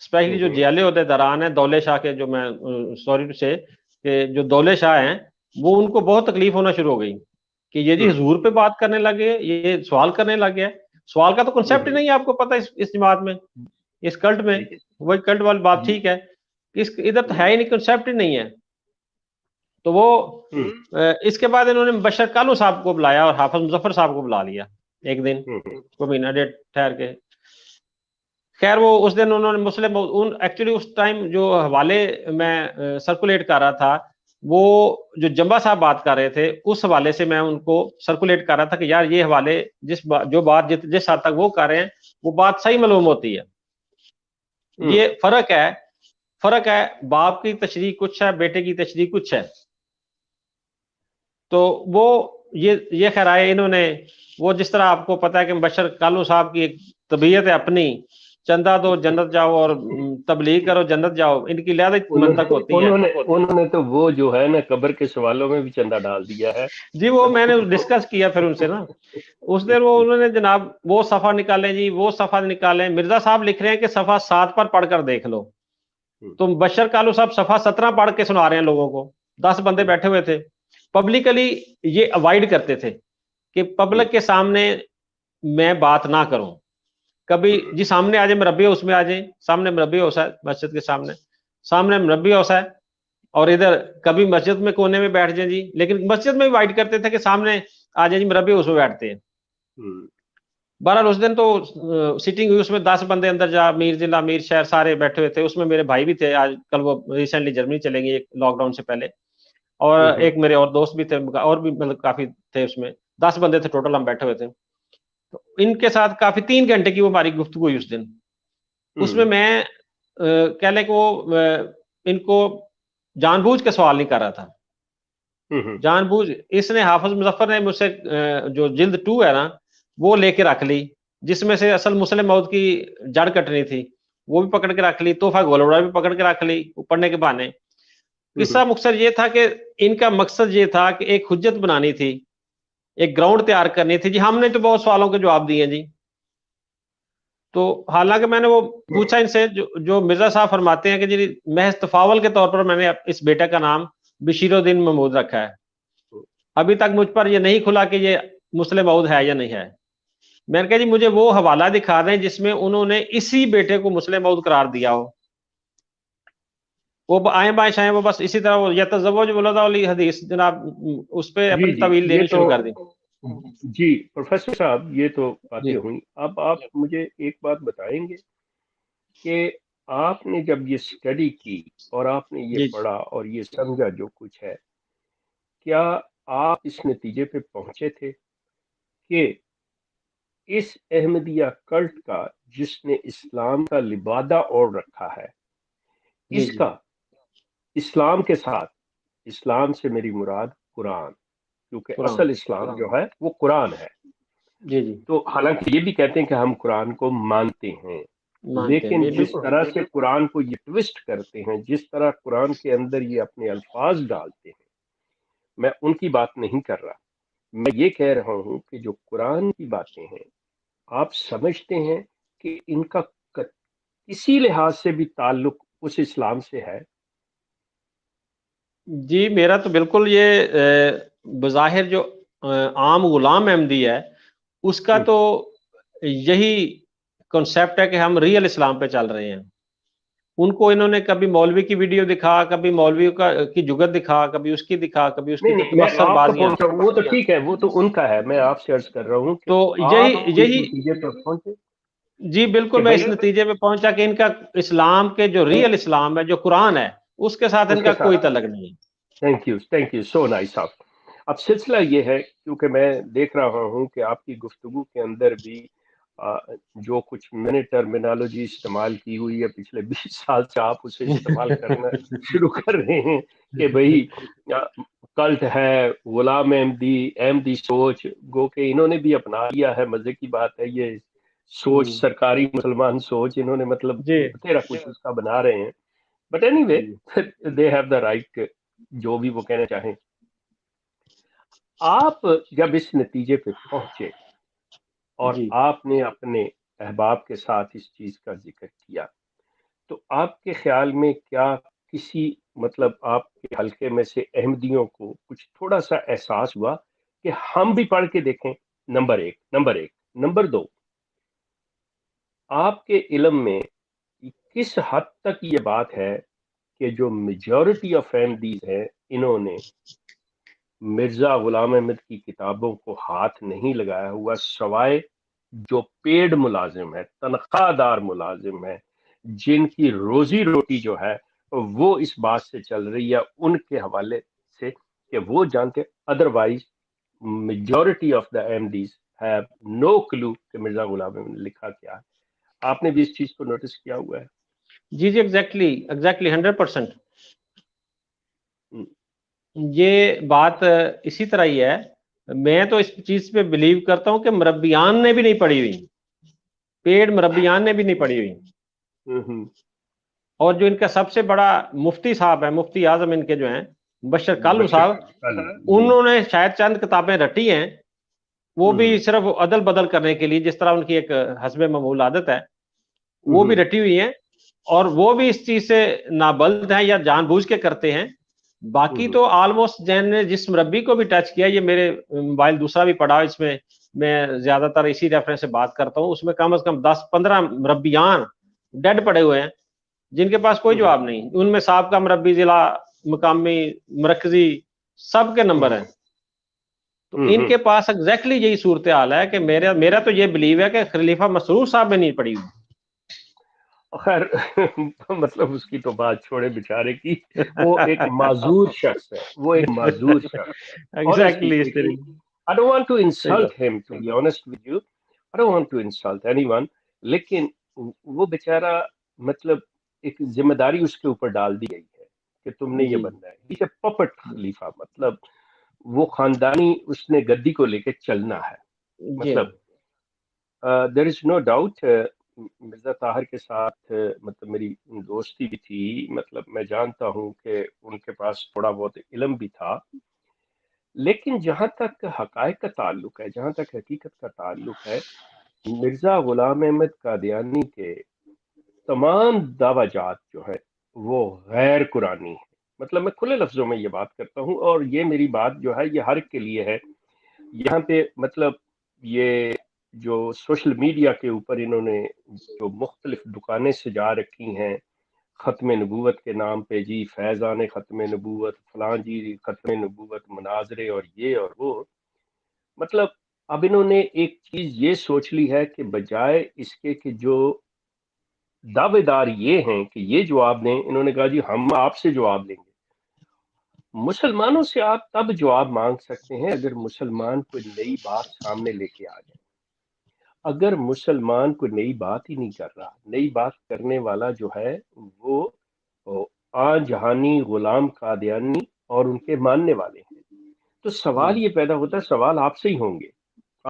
Especially جو جیالے عہدیداران ہیں دولے شاہ کے، جو میں سوری ٹو سے کہ جو دولے شاہ ہیں وہ ان کو بہت تکلیف ہونا شروع ہو گئی کہ یہ جی حضور پہ بات کرنے لگے، یہ سوال کرنے لگ گیا. سوال کا تو کنسیپٹ ہی نہیں ہے، آپ کو پتا اس جماعت میں، اس کلٹ میں. وہی کلٹ والی بات ٹھیک ہے، ادھر تو ہے ہی نہیں، کنسیپٹ ہی نہیں ہے. تو وہ اس کے بعد انہوں نے مبشر کالو صاحب کو بلایا اور حافظ مظفر صاحب کو بلا لیا ایک دن، کو مہینہ ڈیڑھ ٹھہر کے. خیر وہ اس دن انہوں نے مسلم ایکچولی اس ٹائم جو حوالے میں سرکولیٹ کر رہا تھا، وہ جو جمبا صاحب بات کر رہے تھے اس حوالے سے میں ان کو سرکولیٹ کر رہا تھا کہ یار یہ حوالے جو بات جس حد تک وہ کر رہے ہیں وہ بات صحیح معلوم ہوتی ہے. یہ فرق ہے باپ کی تشریح کچھ ہے، بیٹے کی تشریح کچھ ہے. تو وہ یہ خیر آئے انہوں نے، وہ جس طرح آپ کو پتا ہے کہ مبشر کالو صاحب کی ایک طبیعت ہے اپنی، چندہ دو جنت جاؤ اور تبلیغ کرو جنت جاؤ، ان کی لہذا منطق ہوتی ہے. انہوں نے تو وہ جو ہے نا قبر کے سوالوں میں بھی چندہ ڈال دیا ہے. جی وہ میں نے ڈسکس کیا پھر ان سے نا اس دن، وہ انہوں نے جناب وہ صفحہ نکالیں جی، وہ صفحہ نکالیں. مرزا صاحب لکھ رہے ہیں کہ صفحہ 7 پر پڑھ کر دیکھ لو، تو مبشر کالو صاحب صفحہ 17 پڑھ کے سنا رہے ہیں لوگوں کو. 10 بندے بیٹھے ہوئے تھے. پبلکلی یہ اوائڈ کرتے تھے کہ پبلک کے سامنے میں بات نہ کروں. کبھی جی سامنے آ جائے مربی اس میں آ جائیں، سامنے مربی ہوسا ہے مسجد کے سامنے مربی ہوسا ہے، اور ادھر کبھی مسجد میں کونے میں بیٹھ جائیں جی. لیکن مسجد میں وائٹ کرتے تھے کہ سامنے آ جائیں جی مربی اس میں بیٹھتے ہیں. بہرحال اس دن تو سیٹنگ ہوئی، اس میں 10 بندے اندر جا، میر ضلع میر شہر سارے بیٹھے ہوئے تھے. اس میں میرے بھائی بھی تھے، آج کل وہ ریسنٹلی جرمنی چلے گئے لاک ڈاؤن سے پہلے، اور ایک میرے اور دوست بھی تھے، اور بھی مطلب کافی تھے. اس میں 10 بندے تھے ٹوٹل، ہم بیٹھے ہوئے تھے. تو ان کے ساتھ کافی 3 گھنٹے کی وہ ہماری گفتگو ہوئی اس دن. اس میں کہہ لیں کہ وہ ان کو جان بوجھ کے سوال نہیں کر رہا تھا. جان بوجھ اس نے حافظ مظفر نے مجھ سے جو جلد 2 ہے نا وہ لے کے رکھ لی، جس میں سے اصل مسلم موت کی جڑ کٹنی تھی، وہ بھی پکڑ کے رکھ لی. تحفہ گولوڑا بھی پکڑ کے رکھ لی پڑھنے کے بہانے. قصہ مختصر یہ تھا کہ ان کا مقصد یہ تھا کہ ایک حجت بنانی تھی، ایک گراؤنڈ تیار کرنی تھی. جی ہم نے تو بہت سوالوں کے جواب دیے جی. تو حالانکہ میں نے وہ پوچھا ان سے، جو مرزا صاحب فرماتے ہیں کہ جی محض تفاول کے طور پر میں نے اس بیٹے کا نام بشیر الدین محمود رکھا ہے. ابھی تک مجھ پر یہ نہیں کھلا کہ یہ مسلم عود ہے یا نہیں ہے. میں نے کہا جی مجھے وہ حوالہ دکھا دیں جس میں انہوں نے اسی بیٹے کو مسلم عود قرار دیا ہو. وہ آئیں بائیں شائیں وہ بس اسی طرح وہ یتزوج ولد علی حدیث جناب اس پہ اپنی طویل لینی شروع کر دی. جی پروفیسر صاحب یہ تو باتیں ہوئی. اب آپ مجھے ایک بات بتائیں گے کہ آپ نے جب یہ اسٹڈی کی اور آپ نے یہ پڑھا اور یہ سمجھا جو کچھ ہے، کیا آپ اس نتیجے پہ پہنچے تھے کہ اس احمدیہ کلٹ کا جس نے اسلام کا لبادہ اوڑھ رکھا ہے، اس کا اسلام کے ساتھ، اسلام سے میری مراد قرآن، کیونکہ اصل اسلام جو ہے وہ قرآن ہے. تو حالانکہ یہ بھی کہتے ہیں کہ ہم قرآن کو مانتے ہیں، لیکن جس طرح سے قرآن کو یہ ٹوسٹ کرتے ہیں، جس طرح قرآن کے اندر یہ اپنے الفاظ ڈالتے ہیں، میں ان کی بات نہیں کر رہا. میں یہ کہہ رہا ہوں کہ جو قرآن کی باتیں ہیں، آپ سمجھتے ہیں کہ ان کا کسی لحاظ سے بھی تعلق اس اسلام سے ہے؟ جی میرا تو بالکل یہ بظاہر جو عام غلام احمدی ہے اس کا تو یہی کنسیپٹ ہے کہ ہم ریئل اسلام پہ چل رہے ہیں. ان کو انہوں نے کبھی مولوی کی ویڈیو دکھا، کبھی مولوی کی جگت دکھا، کبھی اس کی دکھا، کبھی اس کی تبصر بازیاں. وہ تو ٹھیک ہے، وہ تو ان کا ہے. میں آپ سے عرض کر رہا ہوں کہ تو یہی نتیجے پر پہنچے. جی بالکل میں اس نتیجے پہ پہنچا کہ ان کا اسلام کے جو ریئل اسلام ہے جو قرآن ہے اس کے ساتھ ان کا کوئی تعلق نہیں ہے. Thank you so nice. اب سلسلہ یہ ہے، کیونکہ میں دیکھ رہا ہوں کہ آپ کی گفتگو کے اندر بھی جو کچھ میں نے ٹرمینالوجی استعمال کی ہوئی ہے پچھلے 20 سال سے، آپ اسے استعمال کرنا شروع کر رہے ہیں کہ بھئی کلٹ ہے، غلام احمدی سوچ، گو کہ انہوں نے بھی اپنا لیا ہے. مزے کی بات ہے یہ سوچ، سرکاری مسلمان سوچ، انہوں نے مطلب تیرا کچھ اس کا بنا رہے ہیں. But any way they have the right جو بھی وہ کہنا چاہیں. آپ جب اس نتیجے پہ پہنچے اور آپ نے اپنے احباب کے ساتھ اس چیز کا ذکر کیا، تو آپ کے خیال میں کیا کسی مطلب آپ کے حلقے میں سے احمدیوں کو کچھ تھوڑا سا احساس ہوا کہ ہم بھی پڑھ کے دیکھیں؟ نمبر ایک نمبر دو، آپ کے علم میں کس حد تک یہ بات ہے کہ جو میجورٹی آف احمدیز ہیں انہوں نے مرزا غلام احمد کی کتابوں کو ہاتھ نہیں لگایا ہوا، سوائے جو پیڈ ملازم ہے، تنخواہ دار ملازم ہے، جن کی روزی روٹی جو ہے وہ اس بات سے چل رہی ہے ان کے حوالے سے کہ وہ جانتے، otherwise majority of the Ahmadis have no clue کہ مرزا غلام احمد نے لکھا کیا ہے؟ آپ نے بھی اس چیز کو نوٹس کیا ہوا ہے؟ جی جی ایگزیکٹلی 100%. یہ بات اسی طرح ہی ہے. میں تو اس چیز پہ بلیو کرتا ہوں کہ مربیان نے بھی نہیں پڑھی ہوئی، پیڑ مربیان نے بھی نہیں پڑھی ہوئی. اور جو ان کا سب سے بڑا مفتی صاحب ہے، مفتی اعظم ان کے جو ہیں بشر کالو صاحب، انہوں نے شاید چند کتابیں رٹی ہیں، وہ بھی صرف عدل بدل کرنے کے لیے، جس طرح ان کی ایک حسب معمول عادت ہے، وہ بھی رٹی ہوئی ہیں، اور وہ بھی اس چیز سے نابلد ہیں یا جان بوجھ کے کرتے ہیں. باقی تو آلموسٹ جن نے جس مربی کو بھی ٹچ کیا، یہ میرے موبائل دوسرا بھی پڑا، اس میں میں زیادہ تر اسی ریفرنس سے بات کرتا ہوں، اس میں کم از کم 10-15 مربیان ڈیڈ پڑے ہوئے ہیں جن کے پاس کوئی جواب نہیں. ان میں سابقہ مربی ضلع، مقامی، مرکزی، سب کے نمبر ہیں. تو ان کے پاس ایگزیکٹلی یہی صورتحال ہے کہ میرا تو یہ بلیو ہے کہ خلیفہ مسرور صاحب میں نہیں پڑی ہوئی. خیر مطلب اس کی تو بات چھوڑے بیچارے کی، وہ ایک معذور شخص ہے، وہ ایک معذور شخص ہے. ایگزیکٹلی اس طرح. I don't want to insult him, to be honest with you. I don't want to insult anyone. لیکن وہ بیچارہ مطلب ایک ذمہ داری اس کے اوپر ڈال دی گئی ہے کہ تم نے یہ بننا ہے. He's a puppet خلیفہ، مطلب وہ خاندانی اس نے گدی کو لے کے چلنا ہے. مطلب there is no doubt Mirza Tahir کے ساتھ مطلب میری دوستی بھی تھی، مطلب میں جانتا ہوں کہ ان کے پاس تھوڑا بہت علم بھی تھا، لیکن جہاں تک حقائق کا تعلق ہے، جہاں تک حقیقت کا تعلق ہے، مرزا غلام احمد قادیانی کے تمام دعویٰ جات جو ہے وہ غیر قرآنی ہے. مطلب میں کھلے لفظوں میں یہ بات کرتا ہوں، اور یہ میری بات جو ہے یہ ہر ایک کے لیے ہے. یہاں پہ مطلب یہ جو سوشل میڈیا کے اوپر انہوں نے جو مختلف دکانیں سجا رکھی ہیں ختم نبوت کے نام پہ، جی فیضان ختم نبوت، فلاں جی ختم نبوت، مناظرے اور یہ اور وہ، مطلب اب انہوں نے ایک چیز یہ سوچ لی ہے کہ بجائے اس کے کہ جو دعوے دار یہ ہیں کہ یہ جواب دیں، انہوں نے کہا جی ہم آپ سے جواب لیں گے. مسلمانوں سے آپ تب جواب مانگ سکتے ہیں اگر مسلمان کوئی نئی بات سامنے لے کے آ جائے. اگر مسلمان کوئی نئی بات ہی نہیں کر رہا، نئی بات کرنے والا جو ہے وہ آن جہانی غلام قادیانی اور ان کے ماننے والے ہیں، تو سوال یہ پیدا ہوتا ہے، سوال آپ سے ہی ہوں گے